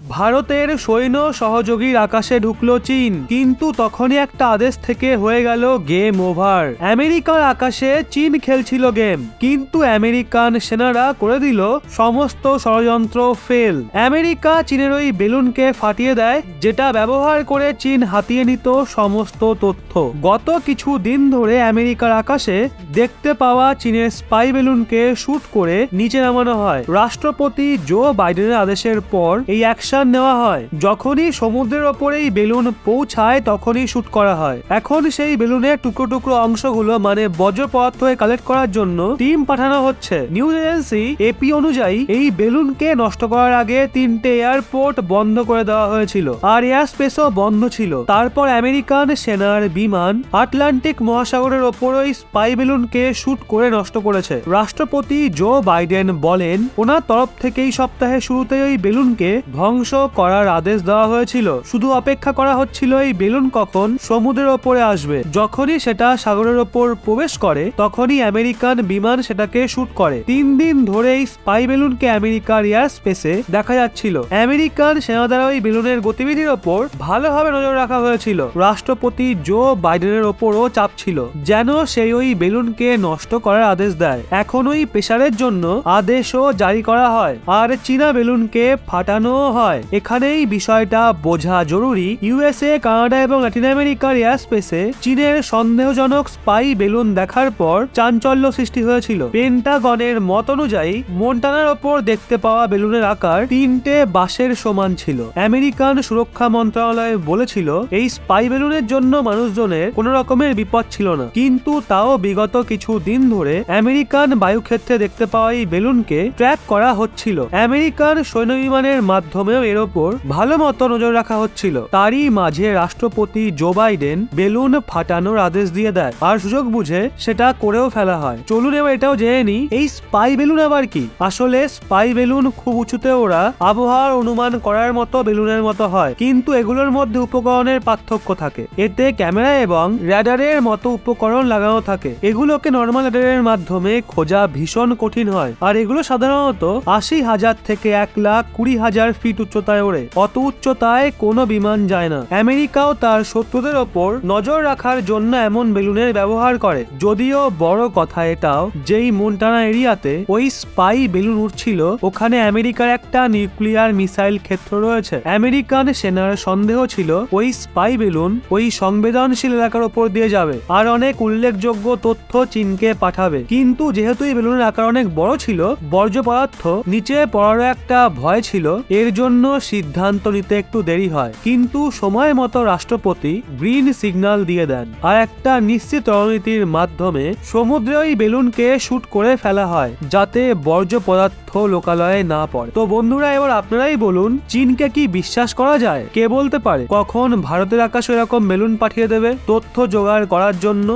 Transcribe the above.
ভারতের সৈন্য সহযোগীর আকাশে ঢুকলো চীন, কিন্তু তখনই একটা আদেশ থেকে হয়ে গেল গেম ওভার। আমেরিকার আকাশে চীন খেলছিল গেম, কিন্তু আমেরিকান সেনারা করে দিল সমস্ত ষড়যন্ত্র ফেল। আমেরিকা চীনের ওই বেলুনকে ফাটিয়ে দেয়, যেটা ব্যবহার করে চীন হাতিয়ে নিত সমস্ত তথ্য। গত কিছু দিন ধরে আমেরিকার আকাশে দেখতে পাওয়া চীনের স্পাই বেলুনকে শুট করে নিচে নামানো হয়। রাষ্ট্রপতি জো বাইডেনের আদেশের পর এই অ্যাকশন নেওয়া হয়। যখনই সমুদ্রের ওপরে এই বেলুন পৌঁছায় তখনই শুট করা হয়। এখন সেই বেলুনের টুকরো টুকরো অংশগুলো মানে বজ্র পদার্থ কালেক্ট করার জন্য টিম পাঠানো হচ্ছে। নিউজ এজেন্সি এপি অনুযায়ী এই বেলুনকে নষ্ট করার আগে 3টে এয়ারপোর্ট বন্ধ করে দেওয়া হয়েছিল, আর এয়ার স্পেসও বন্ধ ছিল। তারপর আমেরিকান সেনার বিমান আটলান্টিক মহাসাগরের ওপর ওই স্পাই বেলুনকে শুট করে নষ্ট করেছে। রাষ্ট্রপতি জো বাইডেন বলেন, ওনার তরফ থেকে এই সপ্তাহের শুরুতে ওই বেলুনকে ধ্বংস করার আদেশ দেওয়া হয়েছিল। শুধু অপেক্ষা করা হচ্ছিল এই বেলুন কখন সমুদ্রের ওপরে আসবে। যখনই সেটা সাগরের ওপর প্রবেশ করে তখনই আমেরিকান বিমান সেটাকে শুট করে। 3 দিন ধরে এই স্পাই বেলুনকে আমেরিকার এয়ার স্পেসে দেখা যাচ্ছিল। আমেরিকান সেনা দ্বারা ওই বেলুনের গতিবিধির ওপর ভালোভাবে নজর রাখা হয়েছিল। রাষ্ট্রপতি জো বাইডেনের ওপরও চাপ ছিল যেন সেই ওই বেলুনকে নষ্ট করার আদেশ দেয়। এখন ওই প্রেসারের জন্য আদেশও জারি করা হয়, আর চীনা বেলুনকে ফাটানো হয়। এখানেই বিষয়টা বোঝা জরুরি, ইউএসএ, কানাডা এবং ল্যাটিন আমেরিকার এয়ার স্পেসে চীনের সন্দেহজনক স্পাই বেলুন দেখার পর চাঞ্চল্য সৃষ্টি হয়েছিল। পেন্টাগনের মত অনুযায়ী মন্টানার ওপর দেখতে পাওয়া বেলুনের আকার 3টে বাঁশের সমান ছিল। আমেরিকান সুরক্ষা মন্ত্রণালয় বলেছিল এই স্পাই বেলুনের জন্য মানুষজনের কোনো রকমের বিপদ ছিল না, কিন্তু তাও বিগত কিছু দিন ধরে আমেরিকান বায়ুক্ষেত্রে দেখতে পাওয়া এই বেলুনকে ট্র্যাক করা হচ্ছিল। আমেরিকান সৈন্য বিমানের মাধ্যমেও এর ওপর ভালো মতো নজর রাখা হচ্ছিল। তারই মাঝে রাষ্ট্রপতি জো বাইডেন বেলুন ফাটানোর আদেশ দিয়ে দেয়, আর সুযোগ বুঝে সেটা করেও ফেলা হয়। চলুন এবার এটাও জেনে নি এই স্পাই বেলুন আবার কি। আসলে স্পাই বেলুন খুব উঁচুতে ওরা আবহাওয়ার অনুমান করার মতো বেলুনের মতো হয়, কিন্তু এগুলোর মধ্যে উপকরণের পার্থক্য থাকে। এতে ক্যামেরা এবং র্যাডারের মতো উপকরণ লাগানো থাকে। এগুলোকে নর্মাল র্যাডারের মাধ্যমে খোঁজা ভীষণ কঠিন হয়, আর এগুলো সাধারণত 80,000 থেকে 1,20,000 ফিট উচ্চতায় ওড়ে। অত উচ্চতায় কোনো বিমান যায় না। আমেরিকাও তার শত্রুদের ওপর নজর রাখার জন্য এমন বেলুনের ব্যবহার করে। যদিও বড় কথা এটাও, যেই মন্টানা এরিয়াতে ওই স্পাই বেলুন উঠছিল ওখানে আমেরিকার একটা নিউক্লিয়ার মিসাইল ক্ষেত্র রয়েছে। আমেরিকান সেনার সন্দেহ ছিল ওই স্পাই বেলুন ওই সংবেদনশীল এলাকার ওপর দিয়ে যাবে আর অনেক উল্লেখযোগ্য তথ্য চীনকে পাঠাবে। কিন্তু যেহেতু এই বেলুনের আকার অনেক বড় ছিল, বর্জ্য পদার্থ নিচে পড়ারও একটা ভয় ছিল, এর জন্য সিদ্ধান্ত নিতে একটু দেরি হয়। কিন্তু সময় মতো রাষ্ট্রপতি গ্রিন সিগন্যাল দিয়ে দেন, আর একটা নিশ্চিত রণনীতির মাধ্যমে সমুদ্রে ওই বেলুনকে শুট করে ফেলা হয় যাতে বর্জ্য পদার্থ লোকালয়ে না পড়ে। তো বন্ধুরা, এবার আপনারাই বলুন, চীনকে কি বিশ্বাস করা যায়? কে বলতে পারে কখন ভারতের আকাশে এরকম বেলুন পাঠিয়ে দেবে তথ্য জোগাড় করার জন্য?